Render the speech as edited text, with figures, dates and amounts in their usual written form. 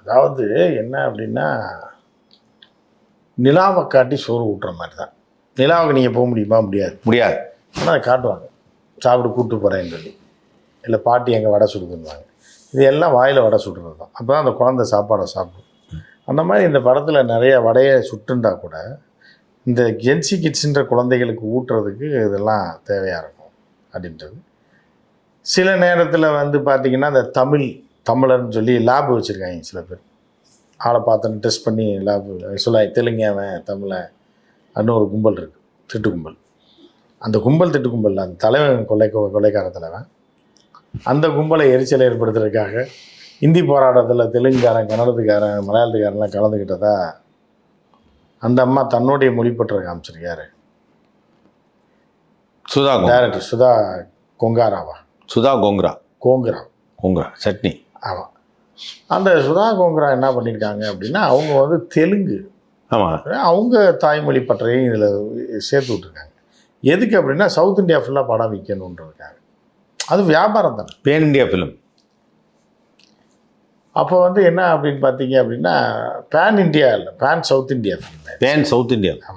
அதாவது என்ன அப்படின்னா, நிலாவை காட்டி சோறு ஊட்டுற மாதிரி தான். நிலாவுக்கு நீங்கள் போக முடியுமா? முடியாது. ஆனால் அதை காட்டுவாங்க, சாப்பிட்டு கூப்பிட்டு போகிறேன்னு சொல்லி. இல்லை பாட்டி எங்கே வடை சுடுதுன்னுவாங்க. இது எல்லாம் வாயில் வடை சுடுறது தான். அப்போ தான் அந்த குழந்தை சாப்பாடை சாப்பிடும். அந்த மாதிரி இந்த படத்தில் நிறைய வடையை சுட்டுண்டா கூட இந்த ஜென்சி கிட்ஸுன்ற குழந்தைகளுக்கு ஊட்டுறதுக்கு இதெல்லாம் தேவையாக இருக்கும் அப்படின்றது. சில நேரத்தில் வந்து பார்த்திங்கன்னா இந்த தமிழர்னு சொல்லி லேப் வச்சுருக்காங்க சில பேர். ஆளை பார்த்தோன்னு டெஸ்ட் பண்ணி லேப் சொல்லாய் தெலுங்கவன் தமிழன் அப்படின்னு ஒரு கும்பல் இருக்குது, திட்டு கும்பல். அந்த திட்டு கும்பலில் அந்த தலைவன் கொள்ளைக்கார தலைவன் அந்த கும்பலை எரிச்சலை ஏற்படுத்துறதுக்காக இந்தி போராட்டத்தில் தெலுங்குக்காரன், கன்னடத்துக்காரன், மலையாளத்துக்காரன்லாம் கலந்துக்கிட்டதா அந்த அம்மா தன்னுடைய மொழிப்பற்ற காமிச்சிருக்காரு. டைரக்டர் சுதா கோங்கரா சட்னி. ஆமாம். அந்த சுதா கோங்கரா என்ன பண்ணியிருக்காங்க அப்படின்னா, அவங்க வந்து தெலுங்கு. ஆமாம். அவங்க தாய்மொழி பற்றையும் இதில் சேர்த்து விட்ருக்காங்க. எதுக்கு அப்படின்னா சவுத் இந்தியா ஃபுல்லாக படம் விற்கணுன்றதுக்காக. அது வியாபாரம் தானே, பேன் இண்டியா ஃபிலிம். அப்போ வந்து என்ன அப்படின்னு பார்த்தீங்க அப்படின்னா, பேன் இண்டியா இல்லை, pan south India film. Pan south India.